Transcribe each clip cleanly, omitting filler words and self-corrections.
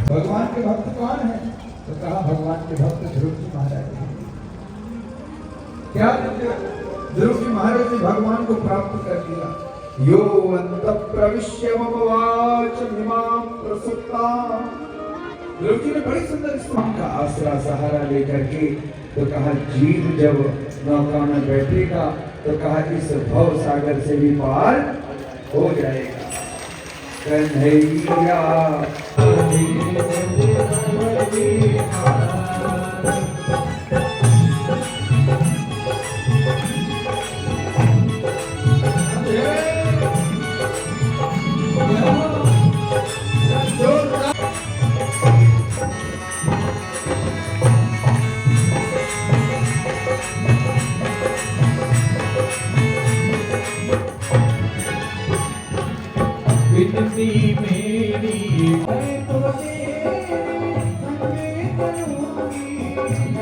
भगवान के भक्त कौन है? तो कहा भगवान के भक्त ध्रुव जी महाराज। क्या ध्रुव जी महाराज ने भगवान को प्राप्त कर लिया। यो अंत प्रविश्य ममवाच इमां प्रसुप्ता। ध्रुव जी ने बड़ी सुंदर स्तुति का आसरा सहारा लेकर के तो कहा जीव जब नौका में बैठेगा तो कहा इस भव सागर से भी पार हो जाएगा। कन्हैया विनती मेरी मैं तो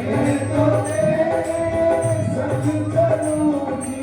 मैं तो संग करूंगी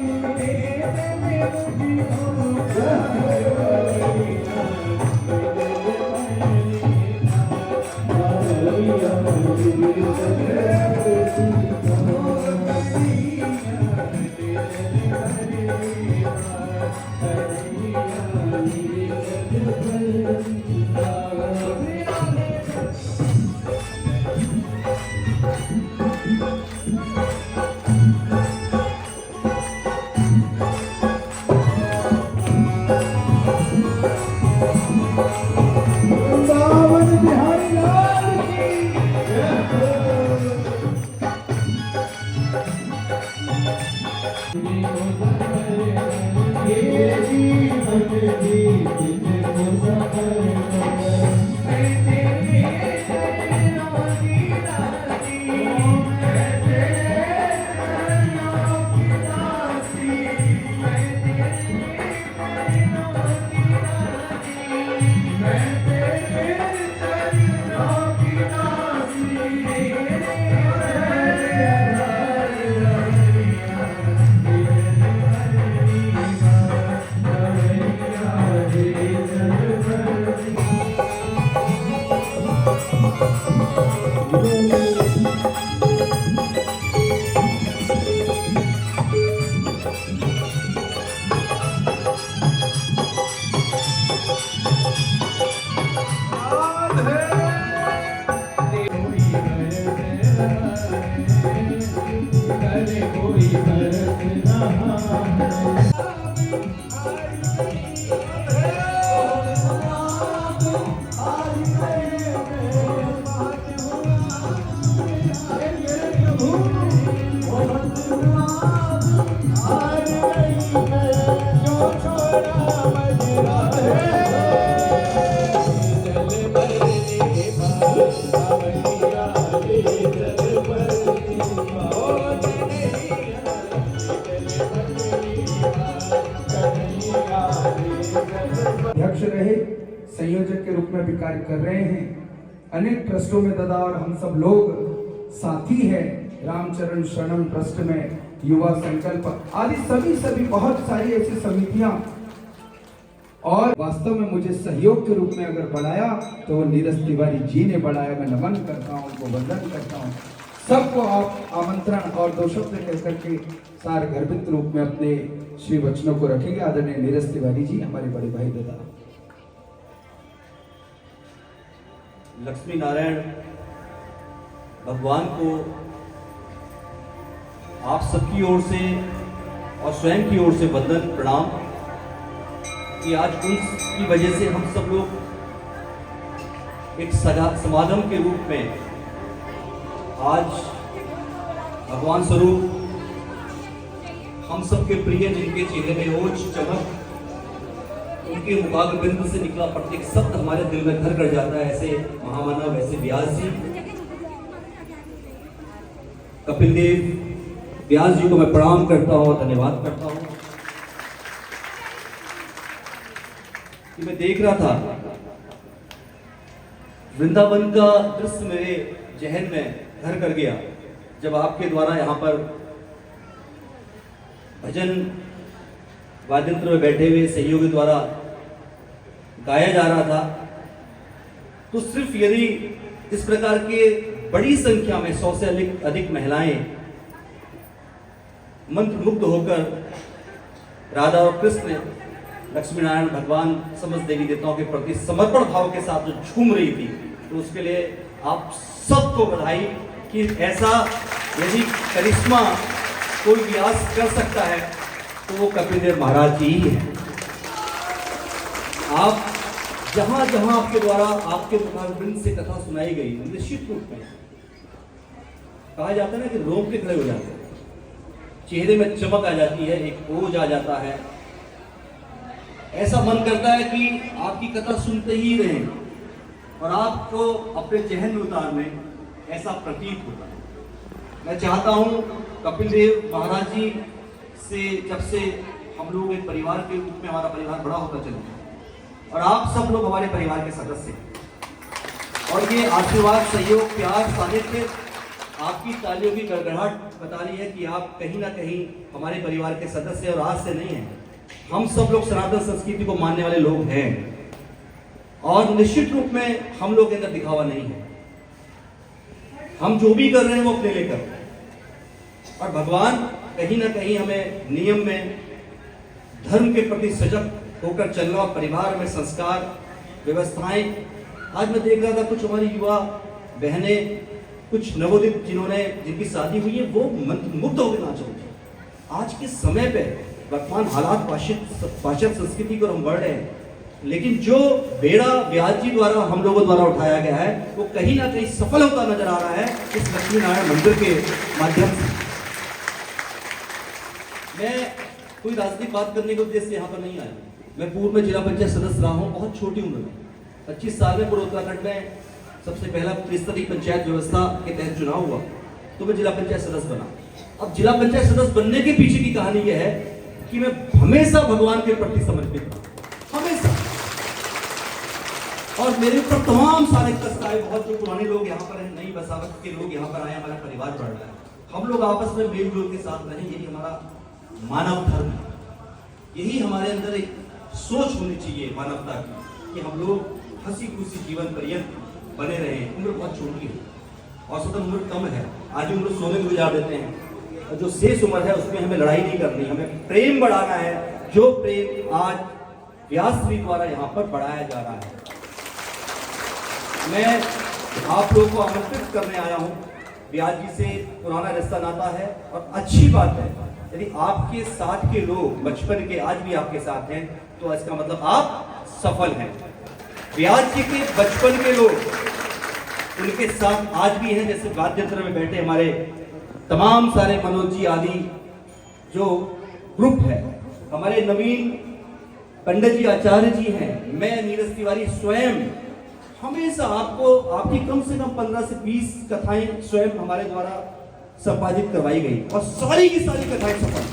अध्यक्ष रहे, संयोजक के रूप में भी कार्य कर रहे हैं। अनेक ट्रस्टों में दादा और हम सब लोग साथी हैं। रामचरण शरणम ट्रस्ट में, युवा संकल्प आदि सभी बहुत सारी ऐसी समितियां, और वास्तव में मुझे सहयोग के रूप में अगर बढ़ाया तो वो नीरज तिवारी जी ने बढ़ाया। मैं नमन करता हूँ, उनको वंदन करता हूँ। सबको आप आमंत्रण और दो शब्द कहकर के सार गर्भित रूप में अपने श्री वचनों को रखेंगे। आदरणीय नीरज तिवारी जी, हमारे बड़े भाई दादा। लक्ष्मी नारायण भगवान को आप सबकी ओर से और स्वयं की ओर से वंदन प्रणाम कि आज उनकी वजह से हम सब लोग एक समागम के रूप में आज भगवान स्वरूप हम सबके प्रिय जिनके चेहरे में ओज चमक, उनके मुखारबिंद से निकला प्रत्येक शब्द हमारे दिल में घर कर जाता है। ऐसे महामानव, ऐसे व्यास जी, कपिल देव व्यास जी को मैं प्रणाम करता हूँ, धन्यवाद करता हूँ कि मैं देख रहा था वृंदावन का दृश्य मेरे जहन में घर कर गया जब आपके द्वारा यहाँ पर भजन वाद्यंत्र में बैठे हुए सहयोगी द्वारा गाया जा रहा था। तो सिर्फ यदि इस प्रकार के बड़ी संख्या में 100 से अधिक महिलाएं मंत्र मुग्ध होकर राधा और कृष्ण, लक्ष्मी नारायण भगवान, समस्त देवी देवताओं के प्रति समर्पण भाव के साथ जो झूम रही थी, तो उसके लिए आप सबको बधाई कि ऐसा यदि करिश्मा कोई व्यास कर सकता है तो वो कपिल देव महाराज जी ही है। आप जहां जहां आपके द्वारा आपके मुखारबिंद से कथा सुनाई गई, निश्चित रूप में कहा जाता है ना कि रोंगटे खड़े हो जाते हैं, चेहरे में चमक आ जाती है, एक ओज आ जाता है। ऐसा मन करता है कि आपकी कथा सुनते ही रहें और आपको अपने जहन में उतारने ऐसा प्रतीत होता है। मैं चाहता हूं कपिल देव महाराज जी से जब से हम लोग एक परिवार के रूप में, हमारा परिवार बड़ा होता चला और आप सब लोग हमारे परिवार के सदस्य हैं और ये आशीर्वाद, सहयोग, प्यार, सानिध्य, आपकी तालियों की गड़गड़ाहट बता रही है कि आप कहीं ना कहीं हमारे परिवार के सदस्य और आज से नहीं हैं। हम सब लोग सनातन संस्कृति को मानने वाले लोग हैं और निश्चित रूप में हम लोग के अंदर दिखावा नहीं है। हम जो भी कर रहे हैं वो अपने लिए कर रहे हैं और भगवान कहीं ना कहीं हमें नियम में, धर्म के प्रति सजग होकर चलना और परिवार में संस्कार, व्यवस्थाएं। आज मैं देख रहा था कुछ हमारी युवा बहनें, कुछ नवोदित जिनकी शादी हुई है, वो मुक्त होकर नाच रहे हैं। आज के समय पे वर्तमान हालात पाश्चात्य संस्कृति को हम बढ़ रहे हैं, लेकिन जो बेड़ा व्यास जी द्वारा हम लोगों द्वारा उठाया गया है वो कहीं ना कहीं सफल होता नजर आ रहा है इस लक्ष्मी नारायण मंदिर के माध्यम से। मैं कोई राजनीतिक बात करने के उद्देश्य से यहाँ पर नहीं आया। मैं पूर्व में जिला पंचायत सदस्य रहा हूँ, बहुत छोटी उम्र में, 25 साल में पूर्व उत्तराखंड में सबसे पहला त्रिस्तरीय पंचायत व्यवस्था के तहत चुनाव हुआ तो मैं जिला पंचायत सदस्य बना। अब जिला पंचायत सदस्य बनने के पीछे की कहानी यह है कि मैं हमेशा भगवान के प्रति समर्पित था, हमेशा। और मेरे ऊपर तमाम सारे कष्ट आए, बहुत जो पुराने लोग यहाँ पर हैं, नई बसावट के लोग यहाँ पर आए, हमारा परिवार बढ़ रहा है, हम लोग आपस में मेलजोल के साथ रहें, यही हमारा मानव धर्म है। यही हमारे अंदर एक सोच होनी चाहिए मानवता की कि हम लोग हंसी खुशी जीवन पर्यंत बने रहें। उम्र बहुत छोटी है, औसतन उम्र कम है, आधी उम्र सोने में गुजार देते हैं और जो शेष उम्र है उसमें हमें लड़ाई नहीं करनी, हमें प्रेम बढ़ाना है, जो प्रेम आज व्यास जी द्वारा यहाँ पर बढ़ाया जा रहा है। मैं आप लोगों को आमंत्रित करने आया हूँ। व्यास जी से पुराना रिश्ता नाता है और अच्छी बात है यदि आपके साथ के लोग बचपन के आज भी आपके साथ हैं तो इसका मतलब आप सफल हैं। व्यास जी के बचपन के लोग उनके साथ आज भी हैं, जैसे वाद्यंत्र में बैठे हमारे तमाम सारे मनोज जी आदि जो ग्रुप है, हमारे नवीन पंडित जी आचार्य जी हैं, मैं नीरज तिवारी स्वयं हमेशा आपको आपकी कम से कम 15 से 20 कथाएं स्वयं हमारे द्वारा संपादित करवाई गई और सारी की सारी कथाएं सफल।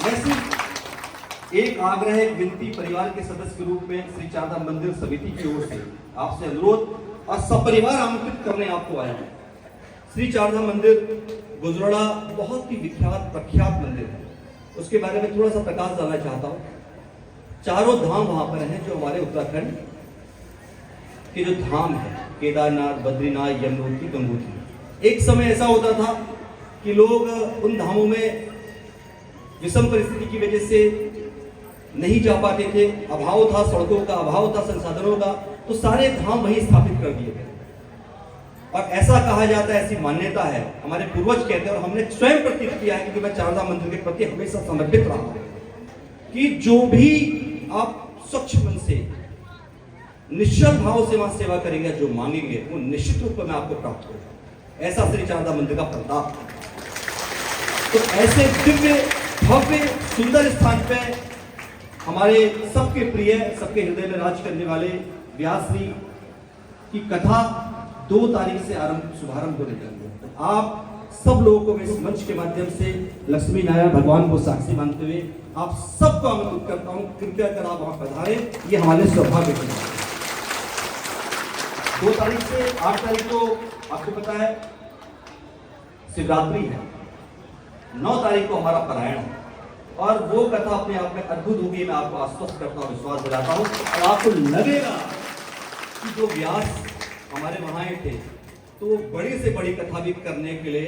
मैं सिर्फ एक आग्रह, एक विनती परिवार के सदस्य के रूप में श्री चारधाम मंदिर समिति की ओर से आपसे अनुरोध और सपरिवार आमंत्रित करने आपको आया हूं। श्री चारधाम मंदिर गुजराड़ा बहुत ही विख्यात प्रख्यात मंदिर है, उसके बारे में थोड़ा सा प्रकाश डालना चाहता हूँ। चारों धाम वहां पर हैं जो हमारे उत्तराखंड के जो धाम है, केदारनाथ, बद्रीनाथ, यमुनोत्री, गंगोत्री। एक समय ऐसा होता था कि लोग उन धामों में विषम परिस्थिति की वजह से नहीं जा पाते थे, अभाव था, सड़कों का अभाव था, संसाधनों का, तो सारे धाम वहीं स्थापित कर दिए गए। और ऐसा कहा जाता है, ऐसी मान्यता है, हमारे पूर्वज कहते हैं और हमने स्वयं प्रतिष्ठित किया है, क्योंकि मैं चारधाम मंदिर के प्रति हमेशा समर्पित रहा हूं, कि जो भी आप स्वच्छ मन से निश्चल भाव से वहां सेवा करेंगे, जो मांगेंगे वो निश्चित रूप में आपको प्राप्त होगा। ऐसा श्री चारधाम मंदिर का प्रताप। तो ऐसे दिव्य भव्य सुंदर स्थान पे हमारे सबके प्रिय, सबके हृदय में राज करने वाले व्यास जी की कथा 2 तारीख से शुभारंभ होने जा रही है। आप सब लोगों को मैं इस मंच के माध्यम से लक्ष्मी नारायण भगवान को साक्षी मानते हुए आप सबको आमंत्रित करता हूं, कृपया कर आप वहां पधारें, ये हमारे सौभाग्य की बात है। 2 तारीख से 8 तारीख को आपको पता है शिवरात्रि है, 9 तारीख को हमारा पारायण है, और वो कथा अपने आप में अद्भुत होगी। मैं आपको आश्वस्त करता हूँ, विश्वास दिलाता हूँ, और आपको लगेगा कि जो व्यास हमारे वहां थे तो वो बड़ी से बड़ी कथा भी करने के लिए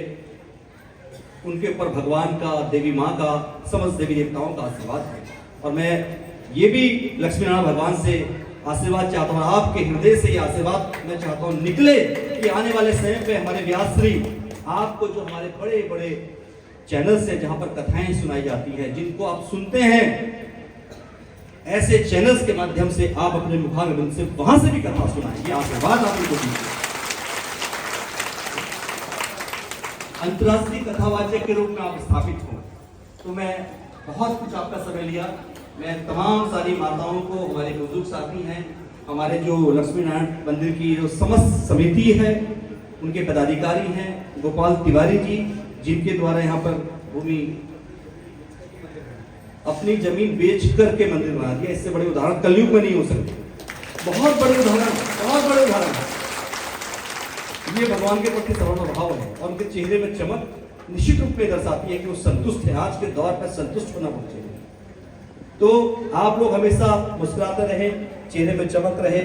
उनके ऊपर भगवान का, देवी माँ का, समस्त देवी देवताओं का आशीर्वाद है। और मैं ये भी लक्ष्मी नारायण भगवान से आशीर्वाद चाहता हूँ, आपके हृदय से ये आशीर्वाद मैं चाहता हूँ निकले कि आने वाले समय पे हमारे व्यास श्री आपको, जो हमारे बड़े बड़े चैनल से जहां पर कथाएं सुनाई जाती है, जिनको आप सुनते हैं, ऐसे चैनल्स के माध्यम से आप अपने मुखारबिंद से वहां से भी कथा सुनाएंगे। आशीर्वाद आप उनको दीजिए। अंतर्राष्ट्रीय कथावाचक के रूप में आप स्थापित हो, तो मैं बहुत कुछ आपका समय लिया। मैं तमाम सारी माताओं को, हमारे बुजुर्ग साथी हैं, हमारे जो लक्ष्मी नारायण मंदिर की जो समस्त समिति है, उनके पदाधिकारी हैं, गोपाल तिवारी जी, जिनके द्वारा यहाँ पर भूमि अपनी जमीन बेच करके मंदिर बना दिया। इससे बड़े उदाहरण कलयुग में नहीं हो सकते। बहुत बड़े उदाहरण, बहुत बड़े उदाहरण। ये भगवान के प्रति समर्पण भाव है, और उनके चेहरे में चमक निश्चित रूप में दर्शाती है कि वो संतुष्ट है। आज के दौर पर संतुष्ट होना बहुत चाहिए। तो आप लोग हमेशा मुस्कुराते रहे, चेहरे में चमक रहे,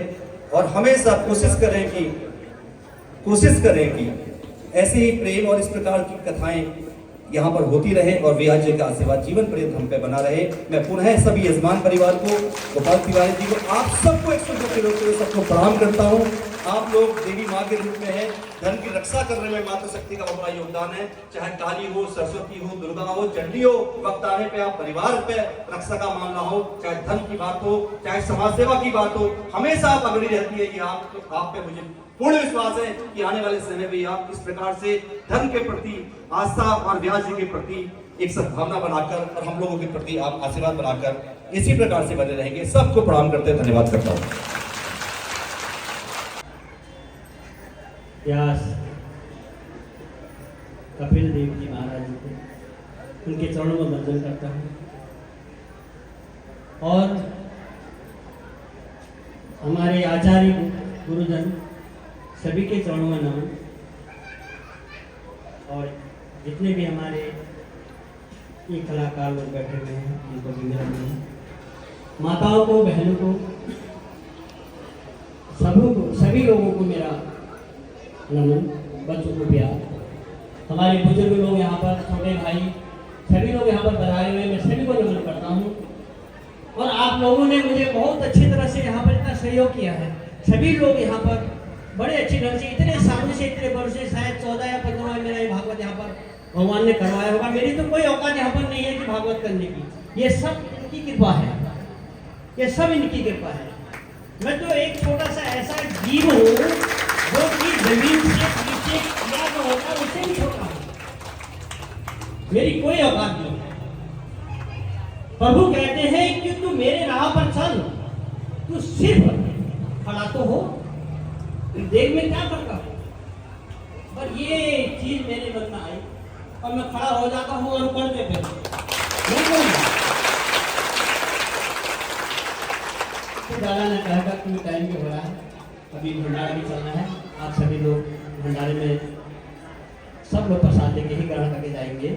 और हमेशा कोशिश करें कि ऐसे ही प्रेम और इस प्रकार की कथाएं यहाँ पर होती रहे, और व्यास जी का आशीर्वाद जीवन पर्यंत हम पे बना रहे। मैं पुनः सभी यजमान परिवार को, गोपाल तिवारी जी को, आप सबको 102 किलो के सबको प्रणाम करता हूँ। आप लोग देवी माँ के रूप में हैं, धन की रक्षा करने में मातृशक्ति का बड़ा योगदान है। चाहे काली हो, सरस्वती हो, दुर्गा हो, चंडी हो, वक्त आने पे आप परिवार पे रक्षा का मामला हो, चाहे धन की बात हो, चाहे समाज सेवा की बात हो, हमेशा आप अग्रणी रहती है। ये आप पे मुझे पूर्ण विश्वास है कि आने वाले समय में आप इस प्रकार से धन के प्रति आस्था और व्यास जी के प्रति एक सद्भावना बनाकर, और हम लोगों के प्रति आप आशीर्वाद बनाकर इसी प्रकार से बने रहेंगे। सबको प्रणाम करते धन्यवाद करता हूँ। व्यास कपिल देव जी महाराज जी को, उनके चरणों में वंदन करता हूँ, और हमारे आचार्य गुरुजन सभी के चरणों में नमन, और जितने भी हमारे ये कलाकार लोग बैठे हुए हैं उनको भी मेरा नमन, माताओं को, बहनों को, सभी लोगों को मेरा नमन, बच्चों को प्यार, हमारे बुजुर्ग लोग यहाँ पर, छोटे भाई, सभी लोग यहाँ पर बनाए हुए, मैं सभी को नमन करता हूँ। और आप लोगों ने मुझे बहुत अच्छी तरह से यहाँ पर इतना सहयोग किया है। सभी लोग यहाँ पर बड़े अच्छे ढंग से, इतने सालों से, इतने वर्ष से, शायद 14 या 15 मेरा ये भागवत यहाँ पर भगवान ने करवाया होगा। मेरी तो कोई औकात यहाँ पर नहीं है कि भागवत करने की, ये सब इनकी कृपा है, ये सब इनकी कृपा है। मैं तो एक छोटा सा ऐसा जीव हूँ जो कि जमीन से नीचे क्या जो होता है उससे भी छोटा हूँ, मेरी कोई औकात नहीं है। प्रभु कहते हैं कि तू मेरे राह पर चल, तू सिर्फ खड़ा तो हो, देख में क्या करता है। पर ये चीज मेरे मन में आई और मैं खड़ा हो जाता हूँ और करते फिर दादा ने कहा था कि टाइम भी हो रहा है, अभी भंडारा भी चलना है। आप सभी लोग भंडारे में सब लोग प्रसाद लेके ही ग्रहण करके जाएंगे।